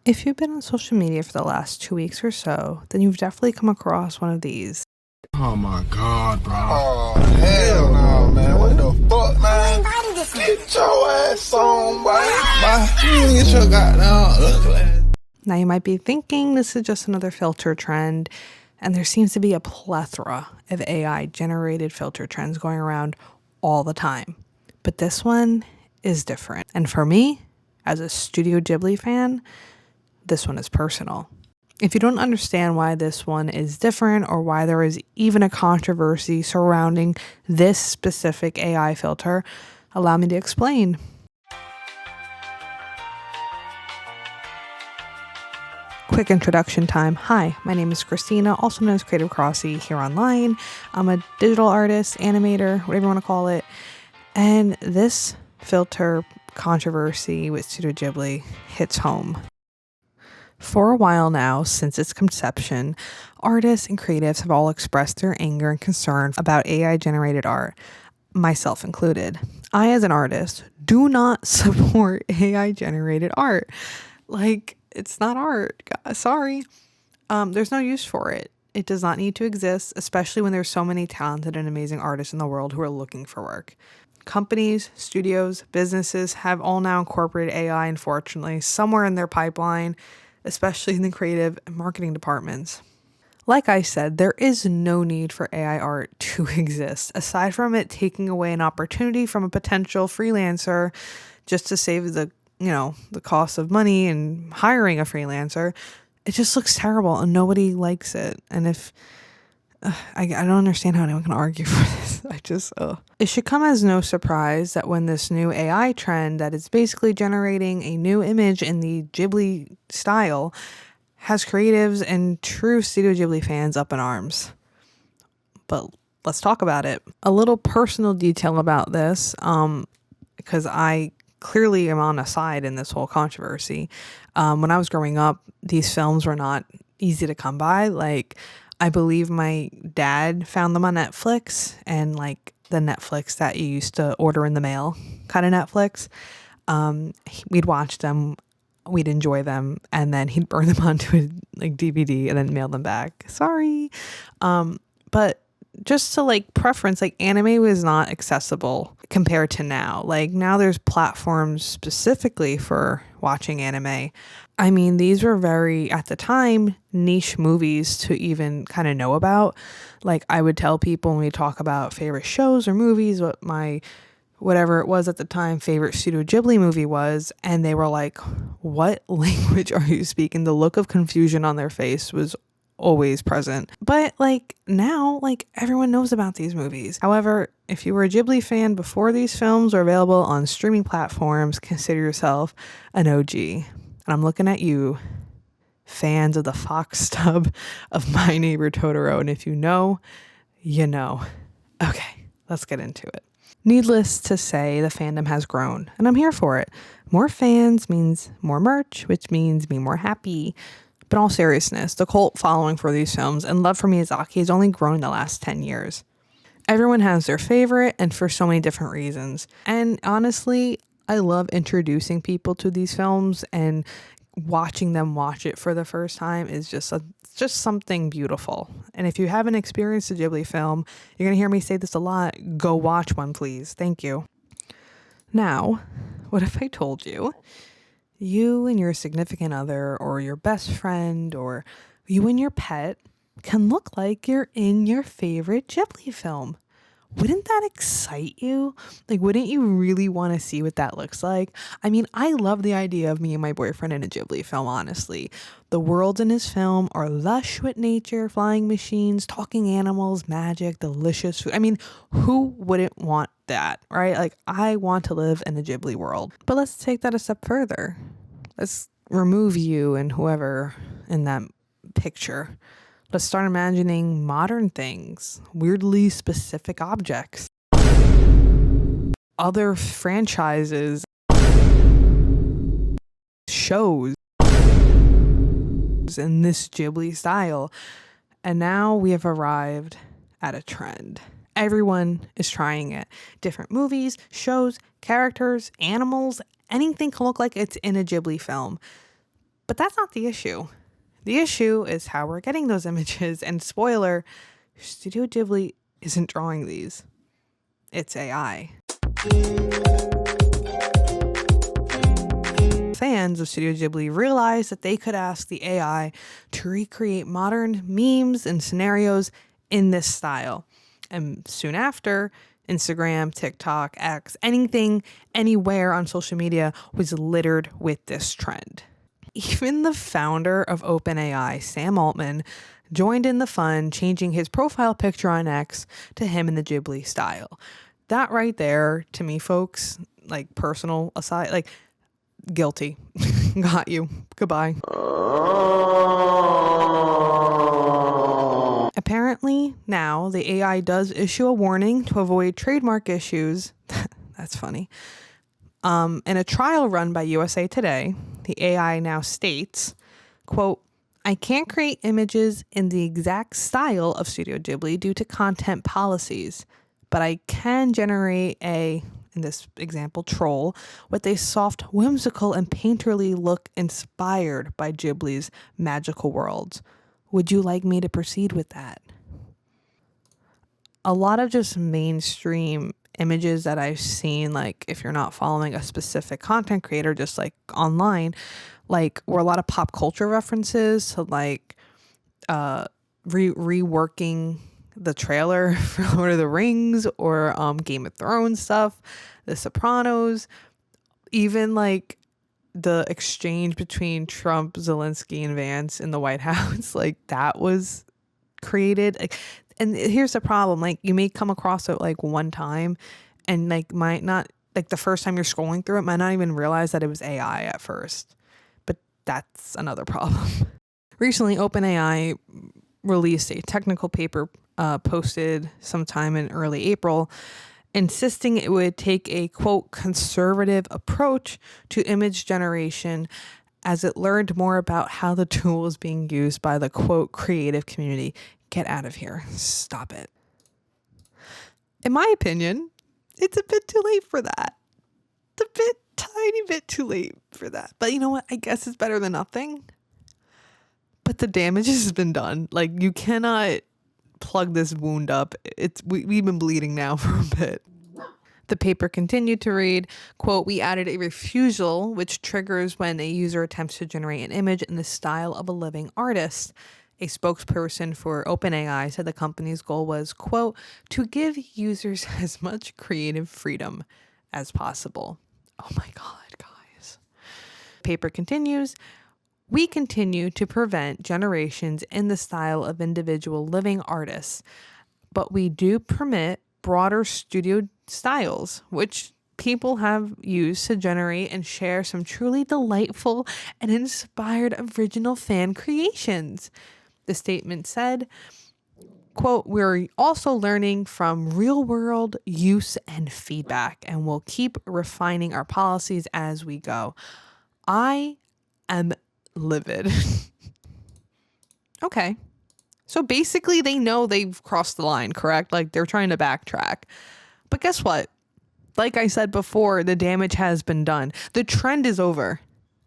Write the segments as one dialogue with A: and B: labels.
A: If you've been on social media for the last 2 weeks or so, then you've definitely come across one of these.
B: Oh my God, bro.
C: Oh, hell no, man. What the fuck, man? Get your ass on, boy. Get your goddamn.
A: Now you might be thinking this is just another filter trend, and there seems to be a plethora of AI generated filter trends going around all the time. But this one is different. And for me, as a Studio Ghibli fan, this one is personal. If you don't understand why this one is different or why there is even a controversy surrounding this specific AI filter, allow me to explain. Quick introduction time. Hi, my name is Christina, also known as Creative Crossy here online. I'm a digital artist, animator, whatever you want to call it. And this filter controversy with Studio Ghibli hits home. For a while now, since its conception, artists and creatives have all expressed their anger and concern about AI-generated art, myself included. I, as an artist, do not support AI-generated art. It's not art. Sorry. There's no use for it. It does not need to exist, especially when there's so many talented and amazing artists in the world who are looking for work. Companies, studios, businesses have all now incorporated AI, unfortunately, somewhere in their pipeline, especially in the creative and marketing departments. Like I said, there is no need for AI art to exist, aside from it taking away an opportunity from a potential freelancer just to save the cost of money and hiring a freelancer. It just looks terrible and nobody likes it. And if I don't understand how anyone can argue for this. It should come as no surprise that when this new AI trend that is basically generating a new image in the Ghibli style has creatives and true Studio Ghibli fans up in arms. But let's talk about it. A little personal detail about this, because I clearly am on a side in this whole controversy. When I was growing up, these films were not easy to come by. I believe my dad found them on Netflix, and the Netflix that you used to order in the mail kind of Netflix. We'd watch them, we'd enjoy them, and then he'd burn them onto a DVD and then mail them back. Sorry. But just to preference, anime was not accessible compared to now. Now there's platforms specifically for watching anime. I mean, these were very, at the time, niche movies to even kind of know about. I would tell people when we talk about favorite shows or movies, what my, whatever it was at the time, favorite Studio Ghibli movie was, and they were like, what language are you speaking? The look of confusion on their face was always present. But now, everyone knows about these movies. However, if you were a Ghibli fan before these films were available on streaming platforms, consider yourself an OG. And I'm looking at you, fans of the Fox stub of My Neighbor Totoro. And if you know, you know. Okay, let's get into it. Needless to say, the fandom has grown, and I'm here for it. More fans means more merch, which means me more happy. But in all seriousness, the cult following for these films and love for Miyazaki has only grown in the last 10 years. Everyone has their favorite, and for so many different reasons. And honestly, I love introducing people to these films, and watching them watch it for the first time is just something beautiful. And if you haven't experienced a Ghibli film, you're going to hear me say this a lot. Go watch one, please. Thank you. Now, what if I told you and your significant other or your best friend or you and your pet can look like you're in your favorite Ghibli film? Wouldn't that excite you? Wouldn't you really want to see what that looks like? I mean, I love the idea of me and my boyfriend in a Ghibli film, honestly. The worlds in his film are lush with nature, flying machines, talking animals, magic, delicious food. I mean, who wouldn't want that, right? I want to live in a Ghibli world. But let's take that a step further. Let's remove you and whoever in that picture. Let's start imagining modern things, weirdly specific objects, other franchises, shows in this Ghibli style. And now we have arrived at a trend. Everyone is trying it. Different movies, shows, characters, animals, anything can look like it's in a Ghibli film. But that's not the issue. The issue is how we're getting those images. And spoiler, Studio Ghibli isn't drawing these. It's AI. Fans of Studio Ghibli realized that they could ask the AI to recreate modern memes and scenarios in this style. And soon after, Instagram, TikTok, X, anything, anywhere on social media was littered with this trend. Even the founder of OpenAI, Sam Altman, joined in the fun, changing his profile picture on X to him in the Ghibli style. That right there, to me, folks, like personal aside, like guilty. Got you. Goodbye. Apparently, now the AI does issue a warning to avoid trademark issues. That's funny. In a trial run by USA Today, the AI now states, quote, I can't create images in the exact style of Studio Ghibli due to content policies, but I can generate in this example, troll, with a soft, whimsical, and painterly look inspired by Ghibli's magical worlds. Would you like me to proceed with that? A lot of just mainstream images that I've seen, like if you're not following a specific content creator, just like online, like were a lot of pop culture references to like reworking the trailer for Lord of the Rings or Game of Thrones stuff, The Sopranos, even like the exchange between Trump, Zelensky, and Vance in the White House, like that was created. Like, and here's the problem, like you may come across it like one time and like might not, like the first time you're scrolling through it, might not even realize that it was AI at first. But that's another problem. Recently, OpenAI released a technical paper posted sometime in early April, insisting it would take a, quote, conservative approach to image generation as it learned more about how the tool is being used by the, quote, creative community. Get out of here. Stop it. In my opinion, it's a bit too late for that. Tiny bit too late for that. But you know what? I guess it's better than nothing. But the damage has been done. Like, you cannot plug this wound up. We've been bleeding now for a bit. The paper continued to read, quote, we added a refusal, which triggers when a user attempts to generate an image in the style of a living artist. A spokesperson for OpenAI said the company's goal was, quote, to give users as much creative freedom as possible. Oh my God, guys. Paper continues. We continue to prevent generations in the style of individual living artists, but we do permit broader studio styles, which people have used to generate and share some truly delightful and inspired original fan creations. The statement said, quote, we're also learning from real world use and feedback, and we'll keep refining our policies as we go. I am livid. Okay. So basically they know they've crossed the line, correct? Like they're trying to backtrack. But guess what? Like I said before, the damage has been done. The trend is over.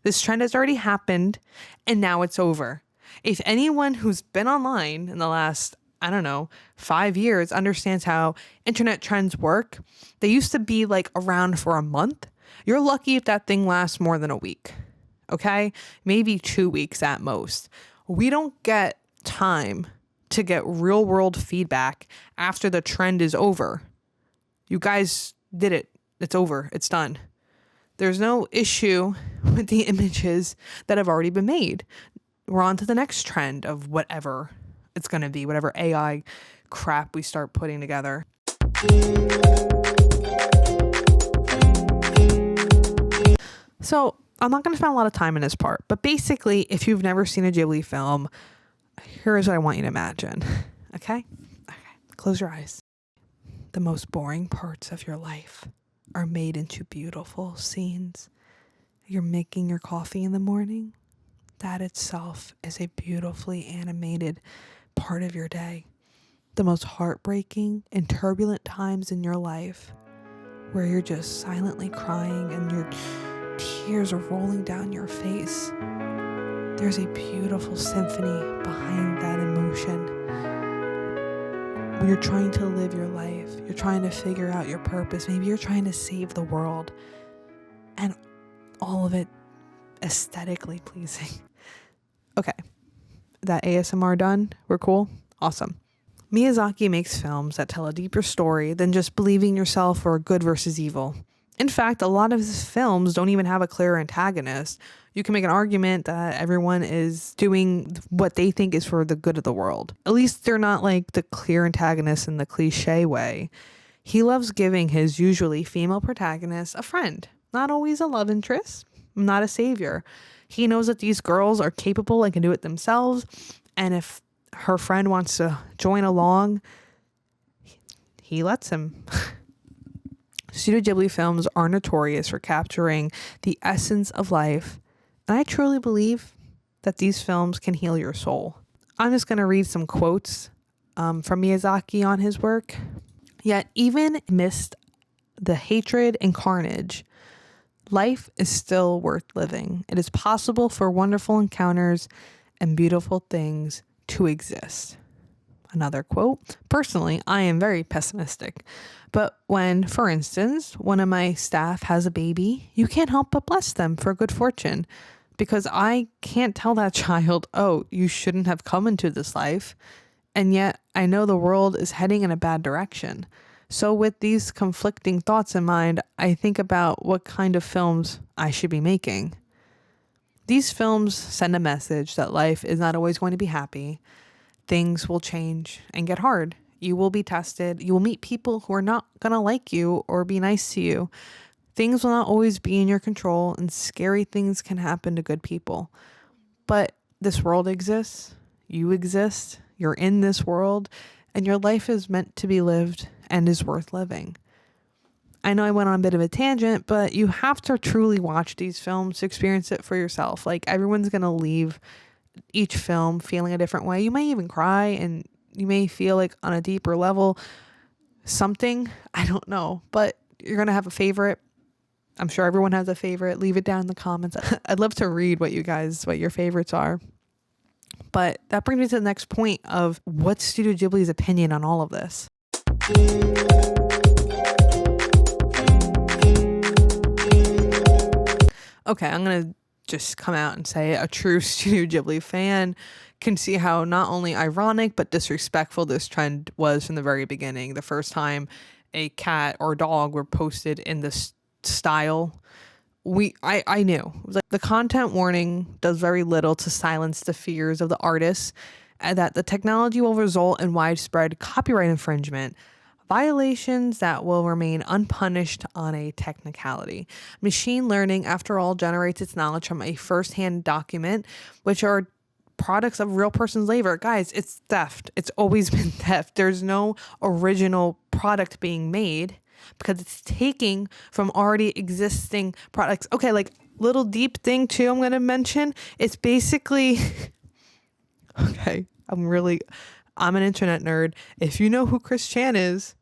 A: This trend has already happened and now it's over. If anyone who's been online in the last, 5 years understands how internet trends work, they used to be like around for a month. You're lucky if that thing lasts more than a week. Okay? Maybe 2 weeks at most. We don't get time to get real world feedback after the trend is over. You guys did it. It's over. It's done. There's no issue with the images that have already been made. We're on to the next trend of whatever it's going to be, whatever AI crap we start putting together. So I'm not going to spend a lot of time in this part, but basically, if you've never seen a Ghibli film, here's what I want you to imagine. Okay? Close your eyes. The most boring parts of your life are made into beautiful scenes. You're making your coffee in the morning. That itself is a beautifully animated part of your day. The most heartbreaking and turbulent times in your life where you're just silently crying and your tears are rolling down your face. there's a beautiful symphony behind that emotion. When you're trying to live your life, you're trying to figure out your purpose, maybe you're trying to save the world, and all of it aesthetically pleasing. Okay, that ASMR done? We're cool? Awesome. Miyazaki makes films that tell a deeper story than just believing yourself or good versus evil. In fact, a lot of his films don't even have a clear antagonist. You can make an argument that everyone is doing what they think is for the good of the world. At least they're not like the clear antagonist in the cliche way. He loves giving his usually female protagonist a friend, not always a love interest, not a savior. He knows that these girls are capable and can do it themselves, and if her friend wants to join along, he lets him. Studio Ghibli films are notorious for capturing the essence of life, and I truly believe that these films can heal your soul. I'm just going to read some quotes from Miyazaki on his work. Yet even amidst the hatred and carnage, life is still worth living. It is possible for wonderful encounters and beautiful things to exist. Another quote. Personally, I am very pessimistic. But when, for instance, one of my staff has a baby, you can't help but bless them for good fortune. Because I can't tell that child, oh, you shouldn't have come into this life. And yet I know the world is heading in a bad direction. So with these conflicting thoughts in mind, I think about what kind of films I should be making. These films send a message that life is not always going to be happy. Things will change and get hard. You will be tested. You will meet people who are not going to like you or be nice to you. Things will not always be in your control, and scary things can happen to good people. But this world exists. You exist. You're in this world, and your life is meant to be lived and is worth living. I know I went on a bit of a tangent, but you have to truly watch these films to experience it for yourself. Like, everyone's going to leave each film feeling a different way. You may even cry, and you may feel like on a deeper level something. I don't know, but you're going to have a favorite. I'm sure everyone has a favorite. Leave it down in the comments. I'd love to read what your favorites are. But that brings me to the next point of what's Studio Ghibli's opinion on all of this. Okay, I'm going to just come out and say a true Studio Ghibli fan can see how not only ironic but disrespectful this trend was from the very beginning. The first time a cat or dog were posted in this style, I knew. It was like the content warning does very little to silence the fears of the artists, and that the technology will result in widespread copyright infringement, violations that will remain unpunished on a technicality. Machine learning, after all, generates its knowledge from a first-hand document, which are products of real person's labor. Guys, it's theft. It's always been theft. There's no original product being made because it's taking from already existing products. Okay, like little deep thing too I'm going to mention. It's basically, okay, I'm an internet nerd. If you know who Chris Chan is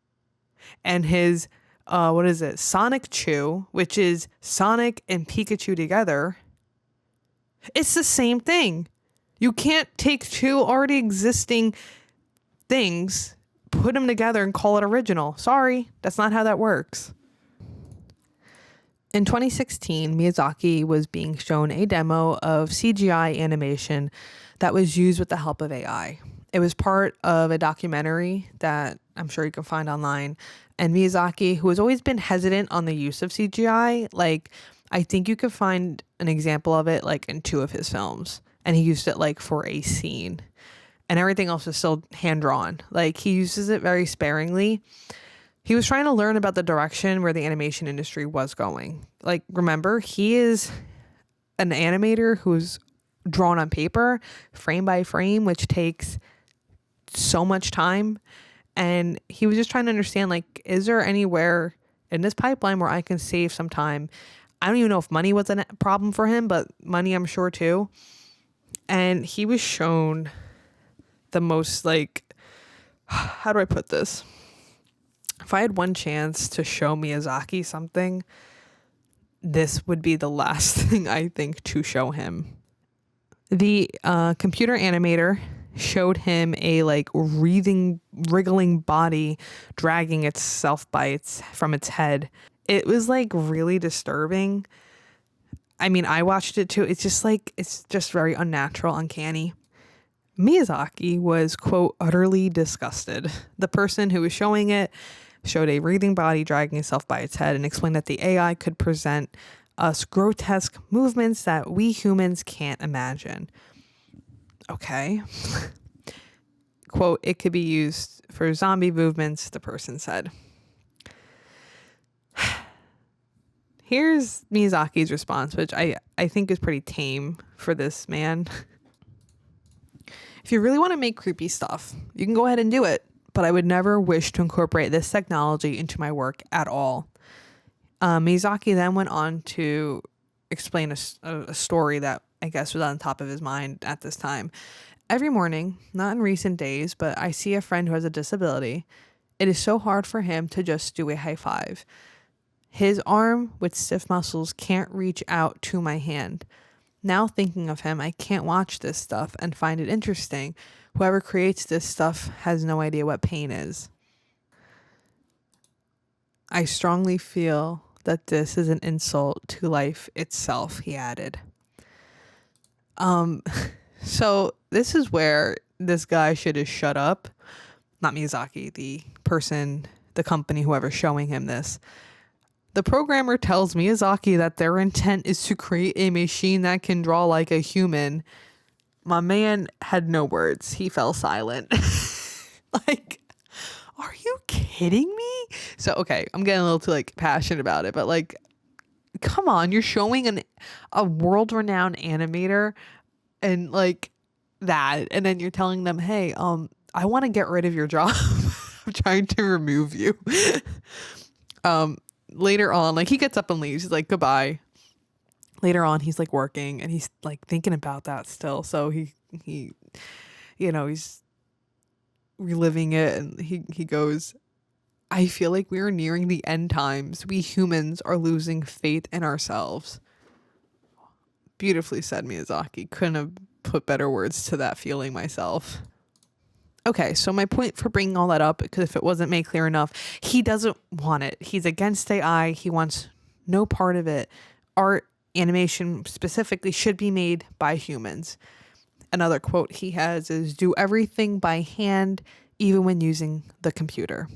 A: and his, Sonic Chew, which is Sonic and Pikachu together, it's the same thing. You can't take two already existing things, put them together and call it original. Sorry, that's not how that works. In 2016, Miyazaki was being shown a demo of CGI animation that was used with the help of AI. It was part of a documentary that I'm sure you can find online. And Miyazaki, who has always been hesitant on the use of CGI, like I think you could find an example of it like in 2 of his films. And he used it like for a scene. And everything else is still hand-drawn. Like he uses it very sparingly. He was trying to learn about the direction where the animation industry was going. Like, remember, he is an animator who's drawn on paper, frame by frame, which takes so much time. And he was just trying to understand, like, is there anywhere in this pipeline where I can save some time? I don't even know if money was a problem for him, but money I'm sure too. And he was shown the most, like, how do I put this? If I had one chance to show Miyazaki something, this would be the last thing I think to show him. The computer animator showed him a like wriggling body dragging itself from its head. It was like really disturbing. I mean, I watched it too. It's just very unnatural, uncanny. Miyazaki was, quote, utterly disgusted. The person who was showing it showed a writhing body dragging itself by its head and explained that the AI could present us grotesque movements that we humans can't imagine. Okay. Quote, it could be used for zombie movements, the person said. Here's Miyazaki's response, which I think is pretty tame for this man. If you really want to make creepy stuff, you can go ahead and do it, but I would never wish to incorporate this technology into my work at all. Miyazaki then went on to explain a story that I guess was on top of his mind at this time. Every morning, not in recent days, but I see a friend who has a disability. It is so hard for him to just do a high five. His arm with stiff muscles can't reach out to my hand. Now thinking of him, I can't watch this stuff and find it interesting. Whoever creates this stuff has no idea what pain is. I strongly feel that this is an insult to life itself, he added. So this is where this guy should have shut up. Not Miyazaki, the person, the company, whoever's showing him this. The programmer tells Miyazaki that their intent is to create a machine that can draw like a human. My man had no words. He fell silent. Like, are you kidding me? So, okay, I'm getting a little too like passionate about it, but like, come on, you're showing a world-renowned animator and like that, and then you're telling them, hey, I want to get rid of your job. I'm trying to remove you. Later on, like he gets up and leaves. He's like, goodbye. Later on, he's like working and he's like thinking about that still. So he, he's reliving it, and he goes, I feel like we are nearing the end times. We humans are losing faith in ourselves. Beautifully said, Miyazaki. Couldn't have put better words to that feeling myself. Okay, so my point for bringing all that up, because if it wasn't made clear enough, he doesn't want it. He's against AI. He wants no part of it. Art, animation specifically, should be made by humans. Another quote he has is, do everything by hand, even when using the computer.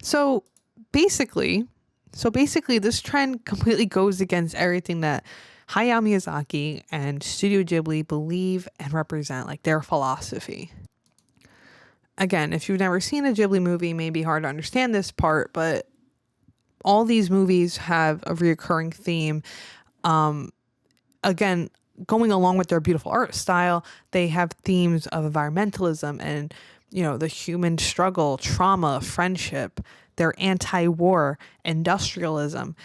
A: So basically, this trend completely goes against everything that Hayao Miyazaki and Studio Ghibli believe and represent, like their philosophy. Again, if you've never seen a Ghibli movie, it may be hard to understand this part, but all these movies have a reoccurring theme. Again, going along with their beautiful art style, they have themes of environmentalism and, the human struggle, trauma, friendship. They're anti-war, industrialism.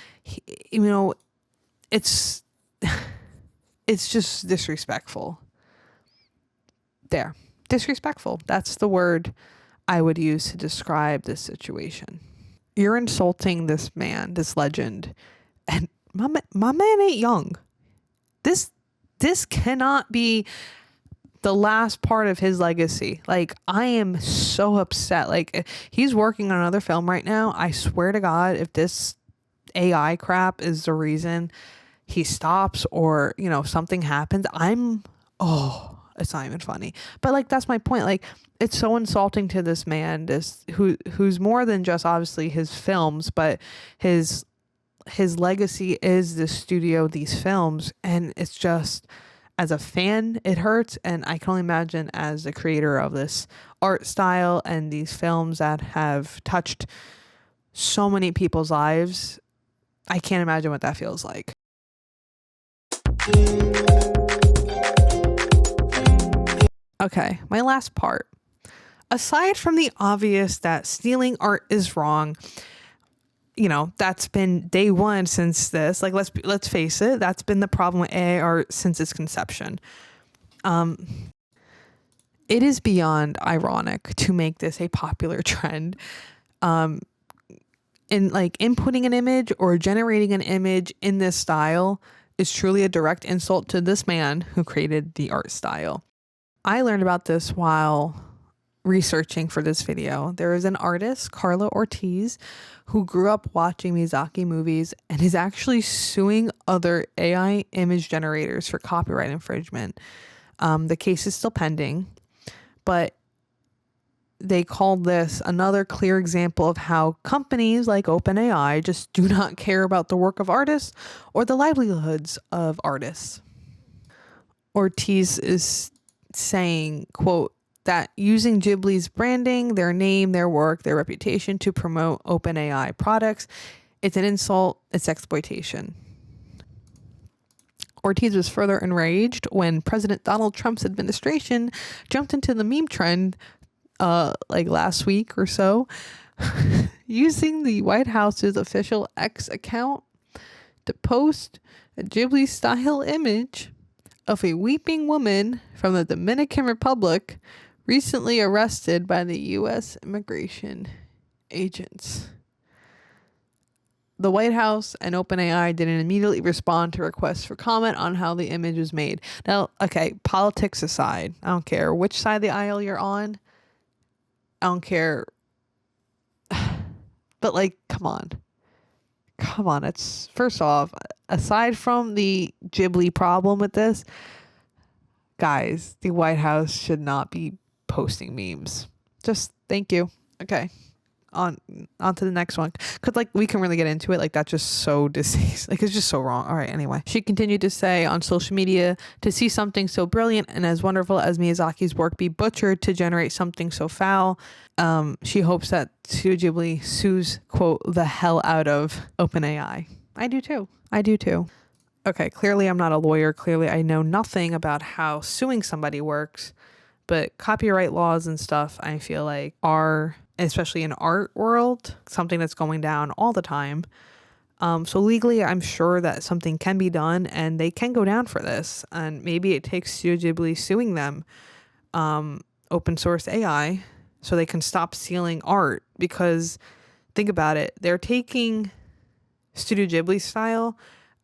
A: It's just disrespectful. There. Disrespectful. That's the word I would use to describe this situation. You're insulting this man, this legend, and my man ain't young. This cannot be the last part of his legacy. Like, I am so upset. Like, he's working on another film right now. I swear to God, if this AI crap is the reason he stops or, something happens, it's not even funny. But like, that's my point. Like, it's so insulting to this man, who's more than just obviously his films, but his legacy is this studio, these films. And it's just, as a fan, it hurts. And I can only imagine as the creator of this art style and these films that have touched so many people's lives, I can't imagine what that feels like. Okay, my last part. Aside from the obvious that stealing art is wrong, that's been day one since this. Like, let's face it, that's been the problem with AI art since its conception. It is beyond ironic to make this a popular trend. In like inputting an image or generating an image in this style is truly a direct insult to this man who created the art style. I learned about this while researching for this video. There is an artist, Carla Ortiz, who grew up watching Miyazaki movies and is actually suing other AI image generators for copyright infringement. The case is still pending, but they called this another clear example of how companies like OpenAI just do not care about the work of artists or the livelihoods of artists. Ortiz is saying, quote, that using Ghibli's branding, their name, their work, their reputation to promote OpenAI products, it's an insult, it's exploitation. Ortiz was further enraged when President Donald Trump's administration jumped into the meme trend like last week or so, using the White House's official X account to post a Ghibli-style image of a weeping woman from the Dominican Republic recently arrested by the U.S. immigration agents. The White House and OpenAI didn't immediately respond to requests for comment on how the image was made. Now, okay, politics aside, I don't care which side of the aisle you're on. I don't care. But like, come on. It's first off, aside from the Ghibli problem with this, guys, the White House should not be posting memes. Just thank you. Okay. On to the next one, because like we can really get into it. Like that's just so deceased. Like it's just so wrong. All right, anyway, she continued to say on social media, to see something so brilliant and as wonderful as Miyazaki's work be butchered to generate something so foul. She hopes that Studio Ghibli sues, quote, the hell out of OpenAI. I do too. Okay, clearly I'm not a lawyer. Clearly I know nothing about how suing somebody works, but copyright laws and stuff I feel like are, especially in art world, something that's going down all the time. So legally, I'm sure that something can be done and they can go down for this. And maybe it takes Studio Ghibli suing them, open source AI, so they can stop stealing art. Because think about it, they're taking Studio Ghibli style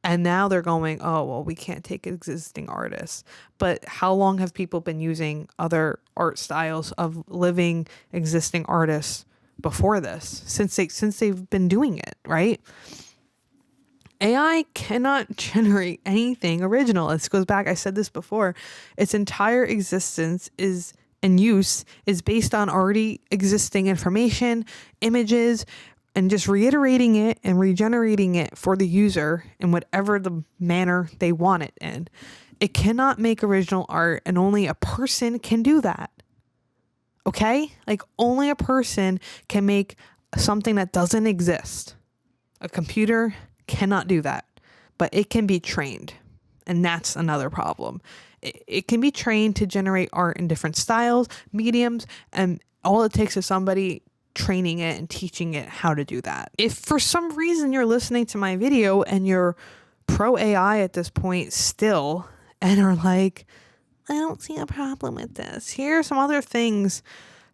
A: and now they're going, oh, well, we can't take existing artists. But how long have people been using other art styles of living existing artists before this? Since they've been doing it, right? AI cannot generate anything original. This goes back, I said this before, its entire existence is and use is based on already existing information, images, and just reiterating it and regenerating it for the user in whatever the manner they want it in. It cannot make original art, and only a person can do that. Okay? Like only a person can make something that doesn't exist. A computer cannot do that, but it can be trained. And that's another problem. It can be trained to generate art in different styles, mediums, and all it takes is somebody training it and teaching it how to do that. If for some reason you're listening to my video and you're pro AI at this point still and are like, I don't see a problem with this. Here are some other things,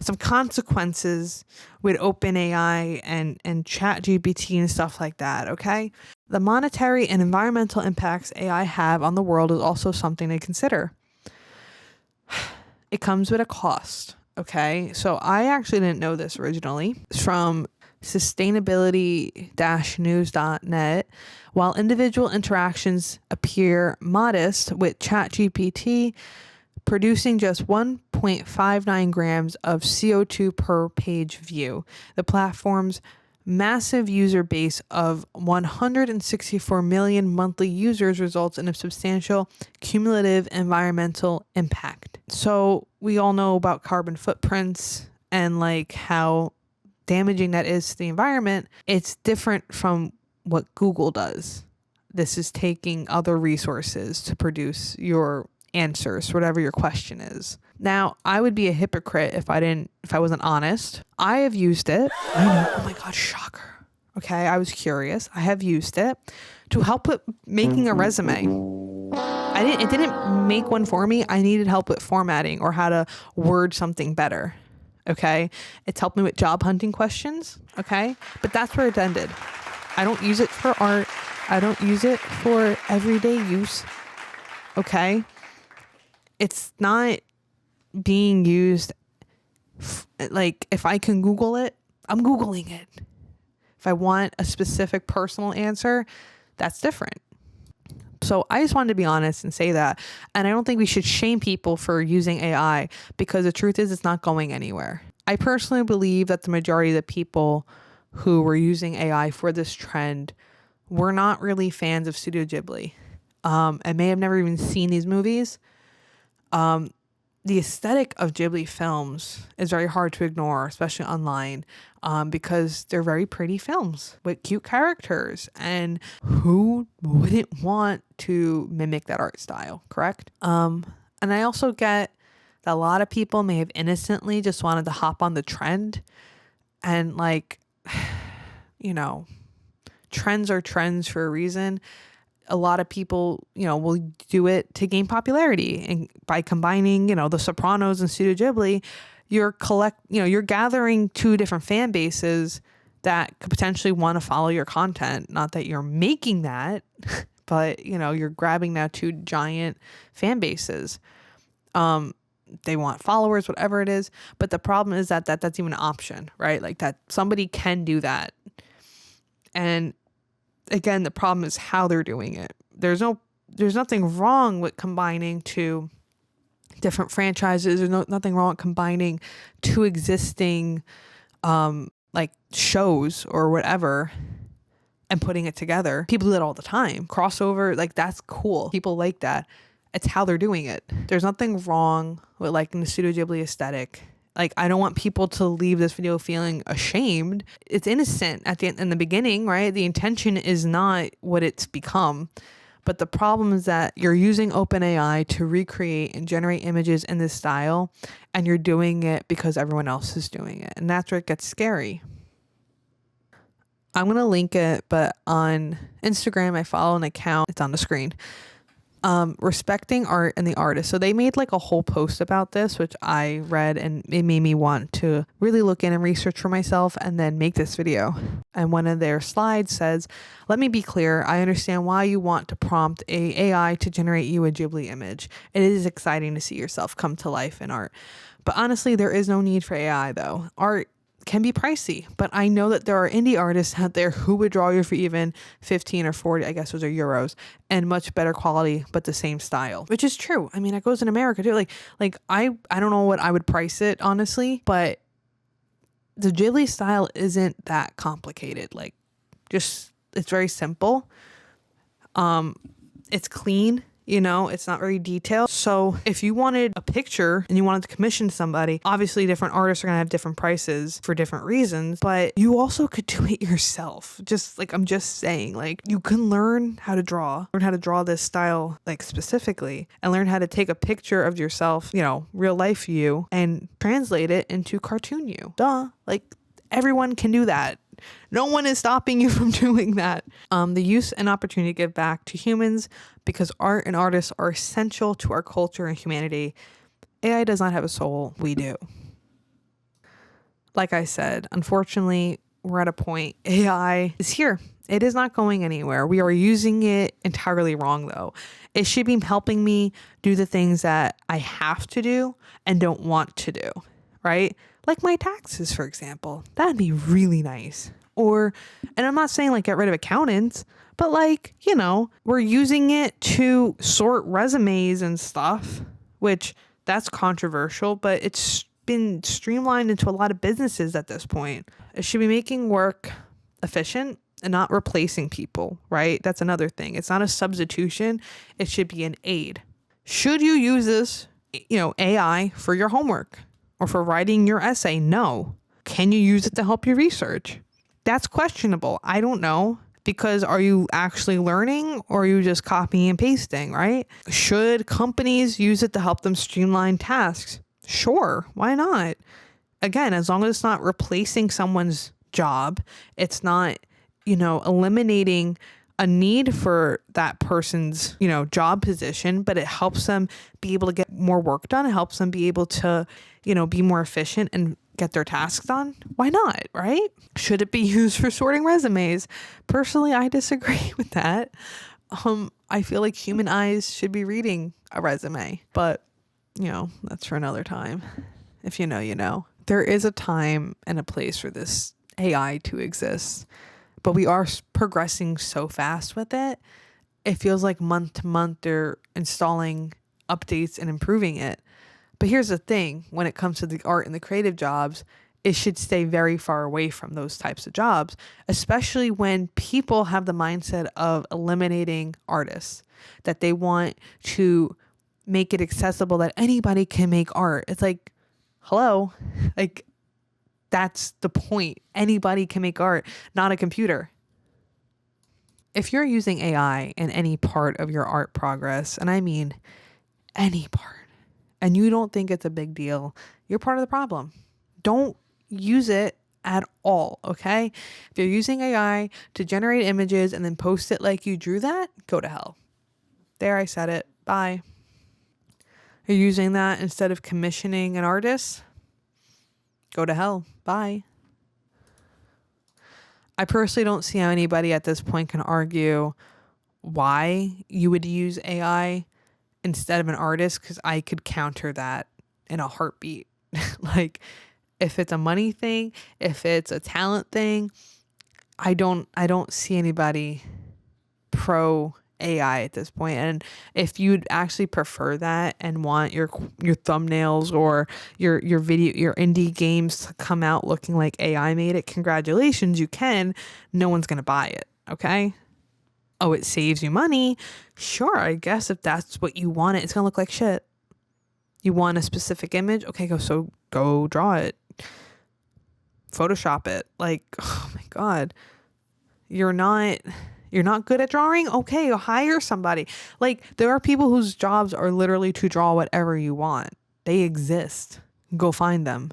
A: some consequences with OpenAI and ChatGPT and stuff like that, okay? The monetary and environmental impacts AI have on the world is also something to consider. It comes with a cost, okay? So I actually didn't know this originally. It's from sustainability-news.net. While individual interactions appear modest with ChatGPT, producing just 1.59 grams of CO2 per page view, the platform's massive user base of 164 million monthly users results in a substantial cumulative environmental impact. So we all know about carbon footprints and like how damaging that is to the environment. It's different from what Google does. This is taking other resources to produce your answers, whatever your question is. Now, I would be a hypocrite if I wasn't honest. I have used it. I know. Oh my God, shocker. Okay, I was curious. I have used it to help with making a resume. It didn't make one for me. I needed help with formatting or how to word something better. Okay, it's helped me with job hunting questions. Okay, but that's where it ended. I don't use it for art. I don't use it for everyday use. Okay? It's not being used like if I can Google it, I'm Googling it. If I want a specific personal answer, that's different. So I just wanted to be honest and say that. And I don't think we should shame people for using AI because the truth is it's not going anywhere. I personally believe that the majority of the people who were using AI for this trend were not really fans of Studio Ghibli and may have never even seen these movies. The aesthetic of Ghibli films is very hard to ignore, especially online, because they're very pretty films with cute characters. And who wouldn't want to mimic that art style, correct? And I also get that a lot of people may have innocently just wanted to hop on the trend. And like, you know, trends are trends for a reason. A lot of people, will do it to gain popularity, and by combining, The Sopranos and Studio Ghibli, you're gathering two different fan bases that could potentially want to follow your content. Not that you're making that, but you're grabbing now two giant fan bases. They want followers, whatever it is. But the problem is that's even an option, right? Like that somebody can do that, and again, the problem is how they're doing it. There's nothing wrong with combining two different franchises. There's nothing wrong with combining two existing like shows or whatever and putting it together. People do it all the time. Crossover, like that's cool. People like that. It's how they're doing it. There's nothing wrong with like the Studio Ghibli aesthetic. Like, I don't want people to leave this video feeling ashamed. It's innocent in the beginning, right? The intention is not what it's become. But the problem is that you're using OpenAI to recreate and generate images in this style, and you're doing it because everyone else is doing it. And that's where it gets scary. I'm going to link it, but on Instagram, I follow an account. It's on the screen. Respecting art and the artist. So they made like a whole post about this, which I read, and it made me want to really look in and research for myself and then make this video. And one of their slides says, "Let me be clear. I understand why you want to prompt a AI to generate you a Ghibli image. It is exciting to see yourself come to life in art. But honestly, there is no need for AI though. Art can be pricey, but I know that there are indie artists out there who would draw you for even 15 or 40, I guess those are euros, and much better quality, but the same style," which is true. I mean, it goes in America too. Like I don't know what I would price it, honestly, but the Ghibli style isn't that complicated. Like, just, it's very simple. It's clean. It's not very detailed. So if you wanted a picture and you wanted to commission somebody, obviously different artists are going to have different prices for different reasons, but you also could do it yourself. Just like, I'm just saying, like, you can learn how to draw this style, like specifically, and learn how to take a picture of yourself, real life you, and translate it into cartoon you. Duh. Like, everyone can do that. No one is stopping you from doing that. The use and opportunity to give back to humans, because art and artists are essential to our culture and humanity. AI does not have a soul. We do. Like I said, unfortunately, we're at a point. AI is here. It is not going anywhere. We are using it entirely wrong, though. It should be helping me do the things that I have to do and don't want to do, right? Like my taxes, for example. That'd be really nice. And I'm not saying like get rid of accountants, but like, we're using it to sort resumes and stuff, which that's controversial, but it's been streamlined into a lot of businesses at this point. It should be making work efficient and not replacing people, right? That's another thing. It's not a substitution. It should be an aid. Should you use this, AI for your homework or for writing your essay? No. Can you use it to help you research? That's questionable. I don't know. Because are you actually learning, or are you just copying and pasting, right? Should companies use it to help them streamline tasks? Sure. Why not? Again, as long as it's not replacing someone's job, it's not, eliminating a need for that person's, job position, but it helps them be able to get more work done. It helps them be able to, be more efficient and get their tasks done? Why not, right? Should it be used for sorting resumes? Personally, I disagree with that. I feel like human eyes should be reading a resume, but that's for another time. If you know, you know. There is a time and a place for this AI to exist, but we are progressing so fast with it. It feels like month to month they're installing updates and improving it. But here's the thing, when it comes to the art and the creative jobs, it should stay very far away from those types of jobs, especially when people have the mindset of eliminating artists, that they want to make it accessible that anybody can make art. It's like, hello, like that's the point. Anybody can make art, not a computer. If you're using AI in any part of your art progress, and I mean any part, and you don't think it's a big deal, you're part of the problem. Don't use it at all, okay? If you're using AI to generate images and then post it like you drew that, go to hell. There, I said it. Bye. You're using that instead of commissioning an artist? Go to hell. Bye. I personally don't see how anybody at this point can argue why you would use AI instead of an artist, because I could counter that in a heartbeat. Like, if it's a money thing, if it's a talent thing, I don't see anybody pro AI at this point. And if you'd actually prefer that and want your thumbnails or your video, your indie games to come out looking like AI made it, congratulations, you can. No one's going to buy it, okay? Oh, it saves you money. Sure, I guess if that's what you want it's going to look like shit. You want a specific image? Okay, go draw it. Photoshop it. Like, oh my God. You're not good at drawing? Okay, hire somebody. Like, there are people whose jobs are literally to draw whatever you want. They exist. Go find them.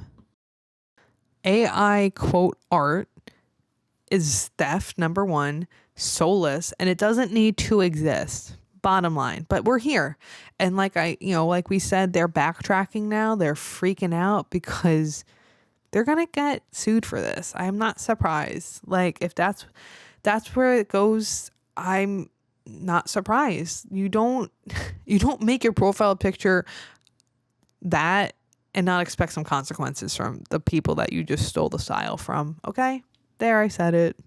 A: AI quote art is theft, number one, soulless, and it doesn't need to exist. Bottom line. But we're here. And like we said, they're backtracking now. They're freaking out because they're going to get sued for this. I'm not surprised. Like, if that's where it goes, I'm not surprised. You don't make your profile picture that and not expect some consequences from the people that you just stole the style from. Okay? There, I said it.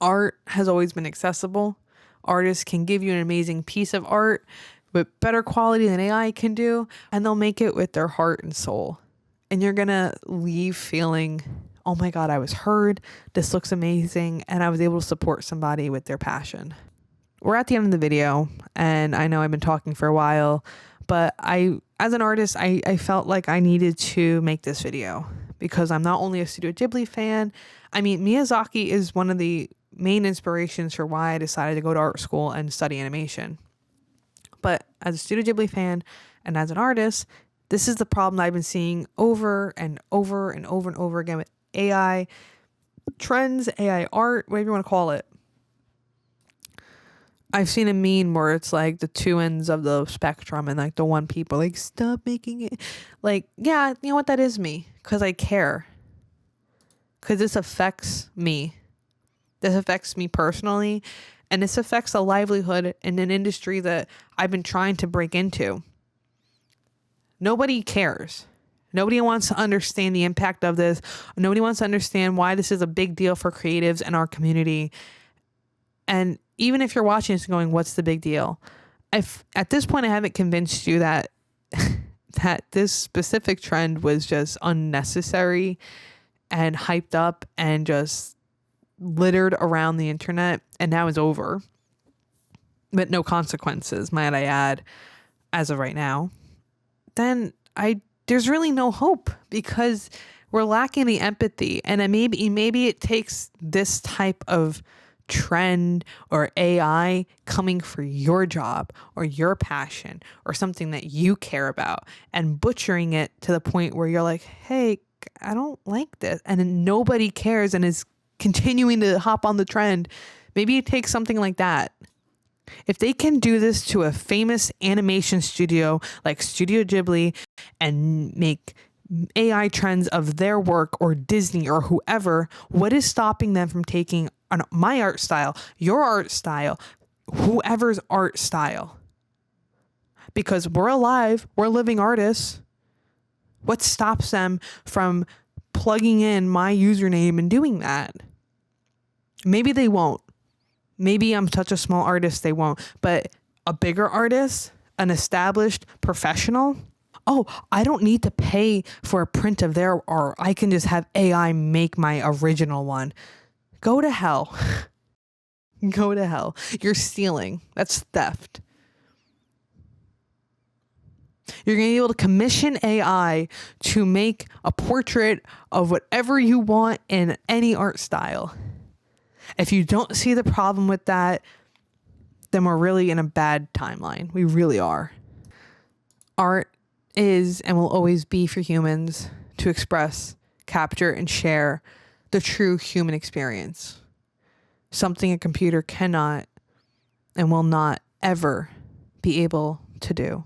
A: Art has always been accessible. Artists can give you an amazing piece of art with better quality than AI can do, and they'll make it with their heart and soul. And you're going to leave feeling, oh my God, I was heard. This looks amazing. And I was able to support somebody with their passion. We're at the end of the video, and I know I've been talking for a while, but as an artist, I felt like I needed to make this video because I'm not only a Studio Ghibli fan. I mean, Miyazaki is one of the main inspirations for why I decided to go to art school and study animation. But as a Studio Ghibli fan and as an artist, this is the problem I've been seeing over and over and over and over again with AI trends, AI art, whatever you want to call it. I've seen a meme where it's like the two ends of the spectrum and like the one people like, stop making it. Like, yeah, you know what? That is me because I care. Because this affects me. This affects me personally. And this affects a livelihood in an industry that I've been trying to break into. Nobody cares. Nobody wants to understand the impact of this. Nobody wants to understand why this is a big deal for creatives in our community. And even if you're watching this and going, what's the big deal? If at this point I haven't convinced you that that this specific trend was just unnecessary and hyped up and just littered around the internet and now is over, but no consequences, might I add, as of right now, then there's really no hope because we're lacking the empathy. And maybe it takes this type of trend or AI coming for your job or your passion or something that you care about and butchering it to the point where you're like, hey, I don't like this. And then nobody cares and is continuing to hop on the trend. Maybe it takes something like that. If they can do this to a famous animation studio like Studio Ghibli and make AI trends of their work or Disney or whoever, what is stopping them from taking my art style, your art style, whoever's art style? Because we're alive, we're living artists. What stops them from plugging in my username and doing that? Maybe they won't. Maybe I'm such a small artist, they won't. But a bigger artist, an established professional, oh, I don't need to pay for a print of their art. I can just have AI make my original one. Go to hell. Go to hell. You're stealing. That's theft. You're going to be able to commission AI to make a portrait of whatever you want in any art style. If you don't see the problem with that, then we're really in a bad timeline. We really are. Art is and will always be for humans to express, capture, and share the true human experience. Something a computer cannot and will not ever be able to do.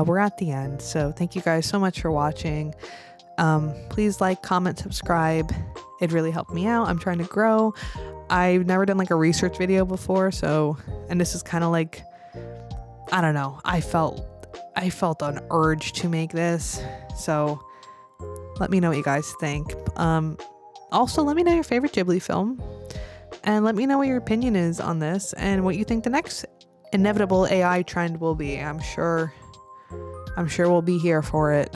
A: We're at the end, so thank you guys so much for watching. Please like, comment, subscribe. It really helped me out. I'm trying to grow. I've never done like a research video before, and this is kind of like, I don't know. I felt an urge to make this, so let me know what you guys think. Also, let me know your favorite Ghibli film, and let me know what your opinion is on this and what you think the next inevitable AI trend will be. I'm sure we'll be here for it.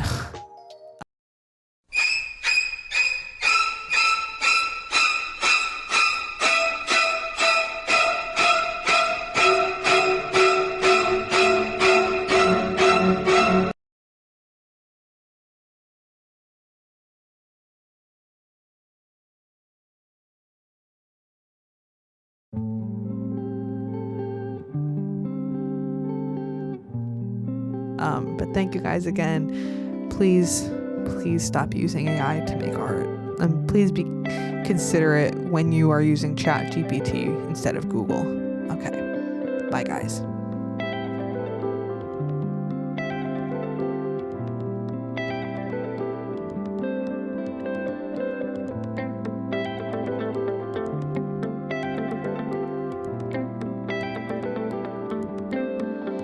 A: But thank you guys again. Please stop using AI to make art. And please be considerate when you are using ChatGPT instead of Google. Okay. Bye, guys.